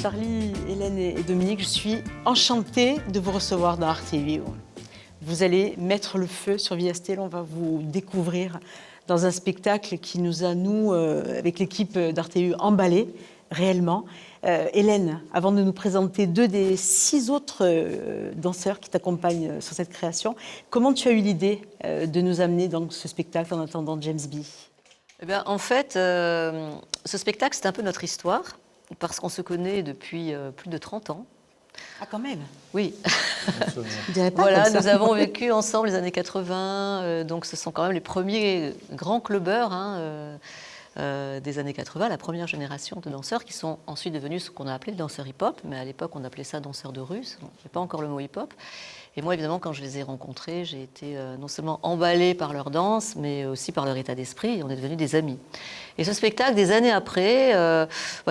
Charlie, Hélène et Dominique, je suis enchantée de vous recevoir dans Arte Vivo. Vous allez mettre le feu sur Via Stella, on va vous découvrir dans un spectacle qui nous a, nous, avec l'équipe d'Arte Vivo, emballés réellement. Hélène, avant de nous présenter deux des 6 autres danseurs qui t'accompagnent sur cette création, comment tu as eu l'idée de nous amener dans ce spectacle en attendant James B? Eh bien, en fait, ce spectacle, c'est un peu notre histoire, parce qu'on se connaît depuis plus de 30 ans. Ah, quand même. Oui. Voilà, nous avons vécu ensemble les années 80, donc ce sont quand même les premiers grands clubbeurs des années 80, la première génération de danseurs qui sont ensuite devenus ce qu'on a appelé le danseur hip-hop, mais à l'époque on appelait ça danseur de rue, il n'y avait pas encore le mot hip-hop. Et moi, évidemment, quand je les ai rencontrés, j'ai été non seulement emballée par leur danse, mais aussi par leur état d'esprit, et on est devenus des amis. Et ce spectacle, des années après,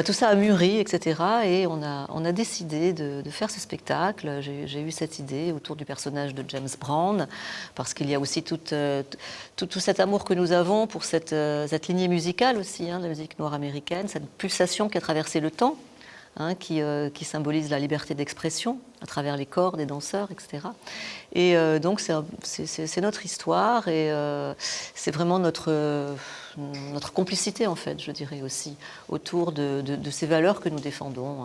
tout ça a mûri, etc. Et on a décidé de faire ce spectacle. J'ai eu cette idée autour du personnage de James Brown, parce qu'il y a aussi tout cet amour que nous avons pour cette lignée musicale aussi, de la musique noire américaine, cette pulsation qui a traversé le temps. Qui symbolise la liberté d'expression à travers les corps des danseurs, etc. Et donc c'est notre histoire et c'est vraiment notre complicité, en fait, je dirais aussi, autour de ces valeurs que nous défendons.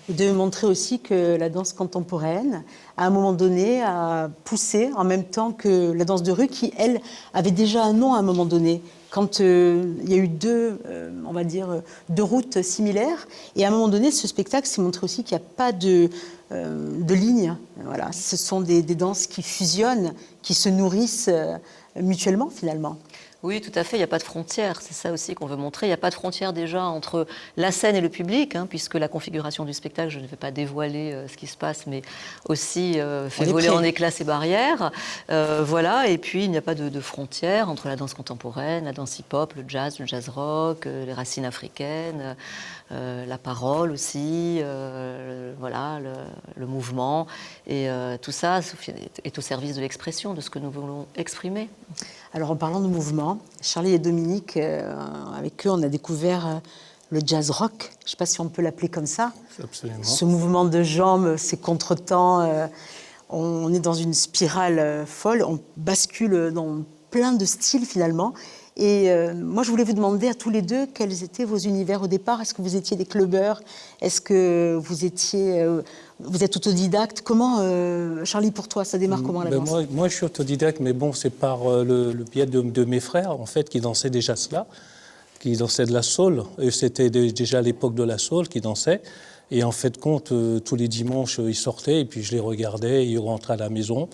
Et de montrer aussi que la danse contemporaine, à un moment donné, a poussé en même temps que la danse de rue, qui, elle, avait déjà un nom à un moment donné. Quand il y a eu deux routes similaires. Et à un moment donné, ce spectacle s'est montré aussi qu'il n'y a pas de ligne. Voilà. Ce sont des danses qui fusionnent, qui se nourrissent mutuellement, finalement. Oui, tout à fait, il n'y a pas de frontière, c'est ça aussi qu'on veut montrer. Il n'y a pas de frontière déjà entre la scène et le public, puisque la configuration du spectacle, je ne vais pas dévoiler ce qui se passe, mais aussi fait voler en éclats ces barrières. Voilà, et puis il n'y a pas de frontière entre la danse contemporaine, la danse hip-hop, le jazz rock, les racines africaines, la parole aussi, voilà, le mouvement. Et tout ça est au service de l'expression, de ce que nous voulons exprimer. Alors, en parlant de mouvement, Charlie et Dominique, avec eux, on a découvert le jazz rock. Je ne sais pas si on peut l'appeler comme ça. Absolument. Ce mouvement de jambes, ces contretemps, on est dans une spirale folle. On bascule dans plein de styles, finalement. Et moi, je voulais vous demander à tous les deux quels étaient vos univers au départ. Est-ce que vous étiez des clubbers? Est-ce que vous êtes autodidacte? Comment, Charlie, pour toi, ça démarre comment la danse? Moi, je suis autodidacte, mais bon, c'est par le biais de mes frères, en fait, qui dansaient déjà cela, qui dansaient de la soul. Et c'était déjà à l'époque de la soul qu'ils dansaient. Et en fait, compte, tous les dimanches, ils sortaient, et puis je les regardais, ils rentraient à la maison.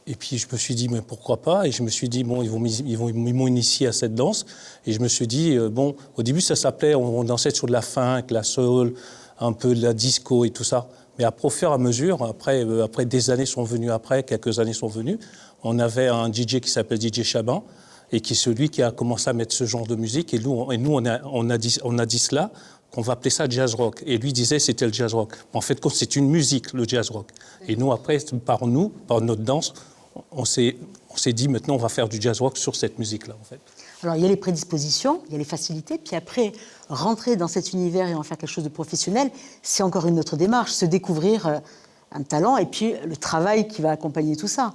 Et puis je me suis dit, mais pourquoi pas? Et je me suis dit, bon, ils m'ont initié à cette danse. Et je me suis dit, bon, au début, ça s'appelait, on dansait sur de la funk, la soul, un peu de la disco et tout ça. Mais après, au fur et à mesure, après des années sont venues après, quelques années sont venues, on avait un DJ qui s'appelle DJ Chaban, et qui est celui qui a commencé à mettre ce genre de musique. Et nous on a dit cela, qu'on va appeler ça jazz rock. Et lui disait c'était le jazz rock. En fait, c'est une musique, le jazz rock. Et nous, après, par notre danse, on s'est dit maintenant on va faire du jazz rock sur cette musique-là, en fait. Alors, il y a les prédispositions, il y a les facilités, puis après, rentrer dans cet univers et en faire quelque chose de professionnel, c'est encore une autre démarche, se découvrir un talent et puis le travail qui va accompagner tout ça.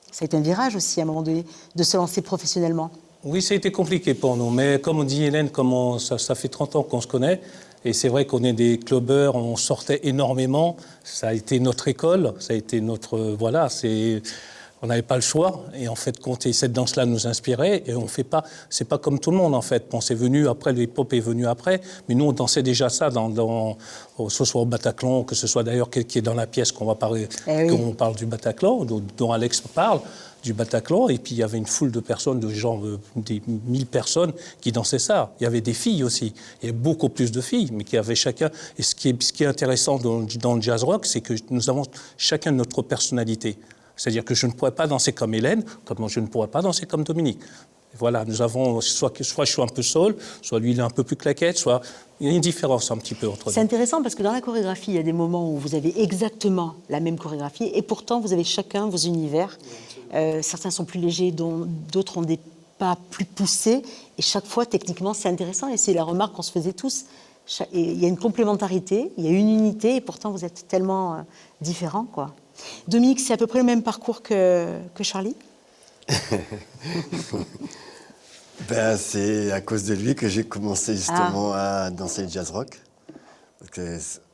Ça a été un virage aussi, à un moment donné, de se lancer professionnellement. Oui, ça a été compliqué pour nous, mais comme on dit Hélène, ça fait 30 ans qu'on se connaît, et c'est vrai qu'on est des clubbers, on sortait énormément, ça a été notre école, ça a été notre... voilà, on n'avait pas le choix, et en fait, cette danse-là nous inspirait, et on fait pas, c'est pas comme tout le monde, en fait. Bon, c'est venu après, le hip-hop est venu après, mais nous, on dansait déjà ça, que ce soit au Bataclan, que ce soit d'ailleurs qui est dans la pièce qu'on va parler, qu'on parle du Bataclan, dont Alex parle, du Bataclan, et puis il y avait une foule de personnes, des 1000 personnes qui dansaient ça. Il y avait des filles aussi, il y avait beaucoup plus de filles, mais qui avaient chacun... Et ce qui est intéressant dans le jazz rock, c'est que nous avons chacun notre personnalité. C'est-à-dire que je ne pourrais pas danser comme Hélène, comme je ne pourrais pas danser comme Dominique. Voilà, nous avons, soit je suis un peu soul, soit lui il est un peu plus claquette, soit... Il y a une différence un petit peu entre nous. C'est intéressant parce que dans la chorégraphie, il y a des moments où vous avez exactement la même chorégraphie et pourtant vous avez chacun vos univers. Certains sont plus légers, d'autres ont des pas plus poussés. Et chaque fois, techniquement, c'est intéressant et c'est la remarque qu'on se faisait tous. Et il y a une complémentarité, il y a une unité, et pourtant vous êtes tellement différents, quoi. Dominique, c'est à peu près le même parcours que Charlie? Ben, c'est à cause de lui que j'ai commencé justement à danser le jazz rock.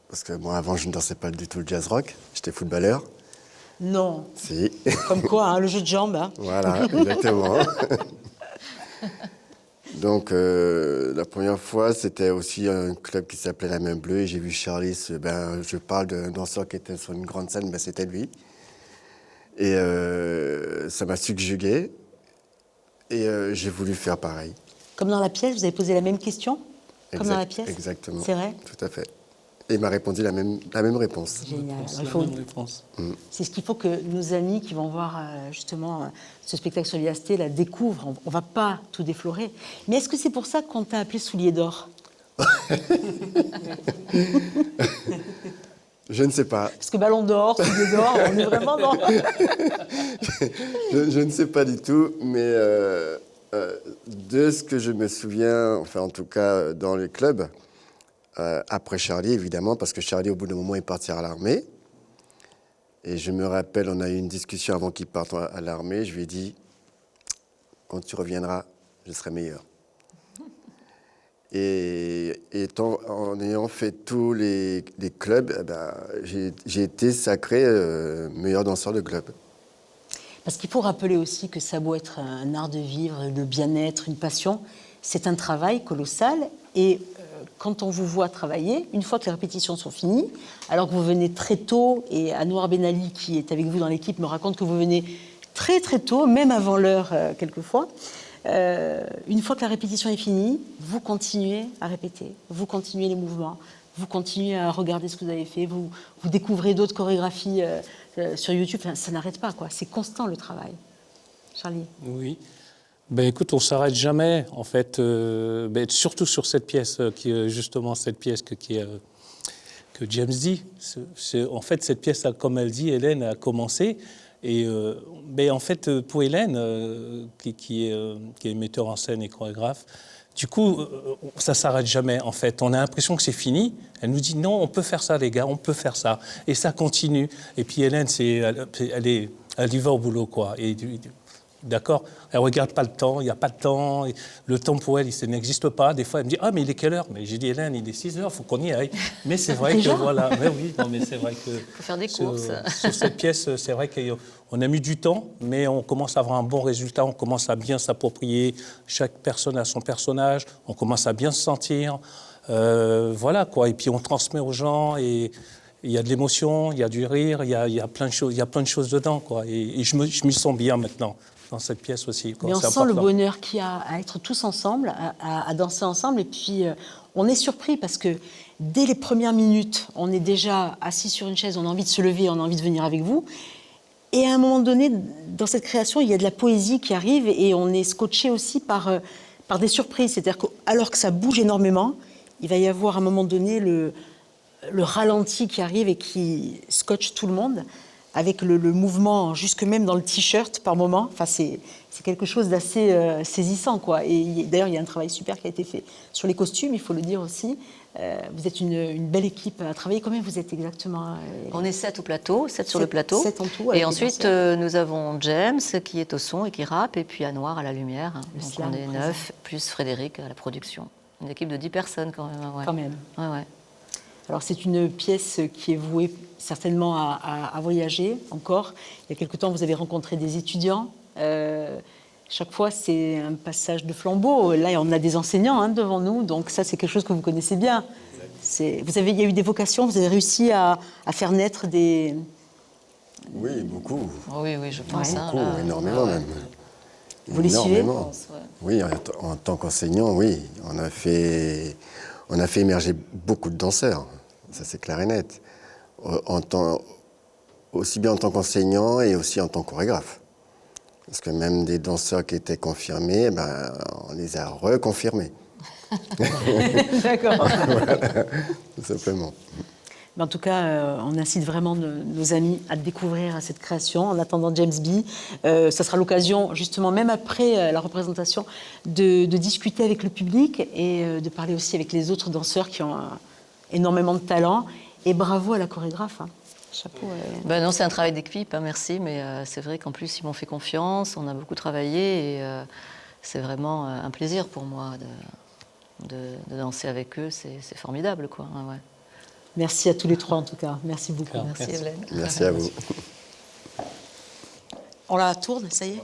Parce que moi, avant, je ne dansais pas du tout le jazz rock. J'étais footballeur. Non. Si. Comme quoi, hein, le jeu de jambes. Hein. Voilà, exactement. Donc, la première fois, c'était aussi un club qui s'appelait La Main Bleue. Et j'ai vu Charlie, je parle d'un danseur qui était sur une grande scène, ben, c'était lui. Et ça m'a subjugué. Et j'ai voulu faire pareil. Comme dans la pièce, vous avez posé la même question? Comme dans la pièce? Exactement. C'est vrai? Tout à fait. Et il m'a répondu la même réponse. Génial. C'est la même réponse. C'est ce qu'il faut que nos amis qui vont voir justement ce spectacle sur l'IAST la découvrent. On ne va pas tout déflorer. Mais est-ce que c'est pour ça qu'on t'a appelé Soulier d'or? Je ne sais pas. Parce que Ballon d'or, Soulier d'or, on est vraiment dans... je ne sais pas du tout, mais de ce que je me souviens, enfin en tout cas dans les clubs, après Charlie évidemment, parce que Charlie au bout d'un moment est parti à l'armée. Et je me rappelle, on a eu une discussion avant qu'il parte à l'armée. Je lui ai dit, quand tu reviendras, je serai meilleur. Et en ayant fait tous les clubs, eh ben, j'ai été sacré meilleur danseur de club. Parce qu'il faut rappeler aussi que ça a beau être un art de vivre, de bien-être, une passion, c'est un travail colossal. Et quand on vous voit travailler, une fois que les répétitions sont finies, alors que vous venez très tôt, et Anouar Ben Ali, qui est avec vous dans l'équipe, me raconte que vous venez très très tôt, même avant l'heure quelquefois, une fois que la répétition est finie, vous continuez à répéter, vous continuez les mouvements, vous continuez à regarder ce que vous avez fait, vous découvrez d'autres chorégraphies sur YouTube, enfin, ça n'arrête pas, quoi. C'est constant le travail. Charlie? Oui. Ben écoute, on s'arrête jamais, en fait, surtout sur cette pièce, qui est justement cette pièce que James dit. En fait, cette pièce, comme elle dit, Hélène a commencé. Et en fait, pour Hélène, qui est metteur en scène et chorégraphe, du coup, ça ne s'arrête jamais, en fait. On a l'impression que c'est fini. Elle nous dit, non, on peut faire ça, les gars, on peut faire ça. Et ça continue. Et puis Hélène, elle y va au boulot, quoi. Et, d'accord, elle ne regarde pas le temps, il n'y a pas de temps. Le temps pour elle, il n'existe pas. Des fois, elle me dit, ah, mais il est quelle heure? Mais j'ai dit, Hélène, il est 6 heures, il faut qu'on y aille. Mais c'est vrai que, voilà, mais oui, non, mais c'est vrai que... Il faut faire des courses. Sur cette pièce, c'est vrai qu'on a mis du temps, mais on commence à avoir un bon résultat, on commence à bien s'approprier. Chaque personne a son personnage, on commence à bien se sentir. Voilà, quoi. Et puis, on transmet aux gens et... Il y a de l'émotion, il y a du rire, il y a plein de choses dedans, quoi. Et je m'y sens bien maintenant, dans cette pièce aussi, quoi. Mais on sent le bonheur qu'il y a à être tous ensemble, à danser ensemble. Et puis, on est surpris parce que dès les premières minutes, on est déjà assis sur une chaise, on a envie de se lever, on a envie de venir avec vous. Et à un moment donné, dans cette création, il y a de la poésie qui arrive et on est scotché aussi par des surprises. C'est-à-dire qu'alors que ça bouge énormément, il va y avoir à un moment donné le ralenti qui arrive et qui scotche tout le monde, avec le mouvement jusque même dans le t-shirt par moment. Enfin, c'est quelque chose d'assez saisissant, quoi. Et d'ailleurs, il y a un travail super qui a été fait sur les costumes, il faut le dire aussi. Vous êtes une belle équipe à travailler. Combien vous êtes exactement? On est 7 au plateau, 7 sur le plateau. 7 en tout. Et ensuite, nous avons James qui est au son et qui rappe, et puis Anouar à la lumière. Donc on est 9, plus Frédéric à la production. Une équipe de 10 personnes quand même. Ouais. Quand même. Ouais, ouais. Alors, c'est une pièce qui est vouée certainement à voyager encore. Il y a quelque temps, vous avez rencontré des étudiants. Chaque fois, c'est un passage de flambeau. Là, on a des enseignants devant nous, donc ça, c'est quelque chose que vous connaissez bien. Il y a eu des vocations, vous avez réussi à faire naître des... Oui, beaucoup. Oui, je pense. Beaucoup, énormément même. Vous les suivez? Oui, en tant qu'enseignant, oui. On a fait émerger beaucoup de danseurs. Ça, c'est clair et net. Aussi bien en tant qu'enseignant et aussi en tant que chorégraphe. Parce que même des danseurs qui étaient confirmés, on les a reconfirmés. D'accord. Voilà, tout simplement. Mais en tout cas, on incite vraiment nos amis à découvrir cette création en attendant James B. Ça sera l'occasion, justement, même après la représentation, de discuter avec le public et de parler aussi avec les autres danseurs qui ont énormément de talent. Et bravo à la chorégraphe. Hein. Chapeau. Ben non, c'est un travail d'équipe, hein, merci, mais c'est vrai qu'en plus, ils m'ont fait confiance, on a beaucoup travaillé et c'est vraiment un plaisir pour moi de danser avec eux, c'est formidable, quoi. Hein, ouais. Merci à tous les trois, en tout cas. Merci beaucoup. Merci, Evelyne. Merci à vous. On la tourne, ça y est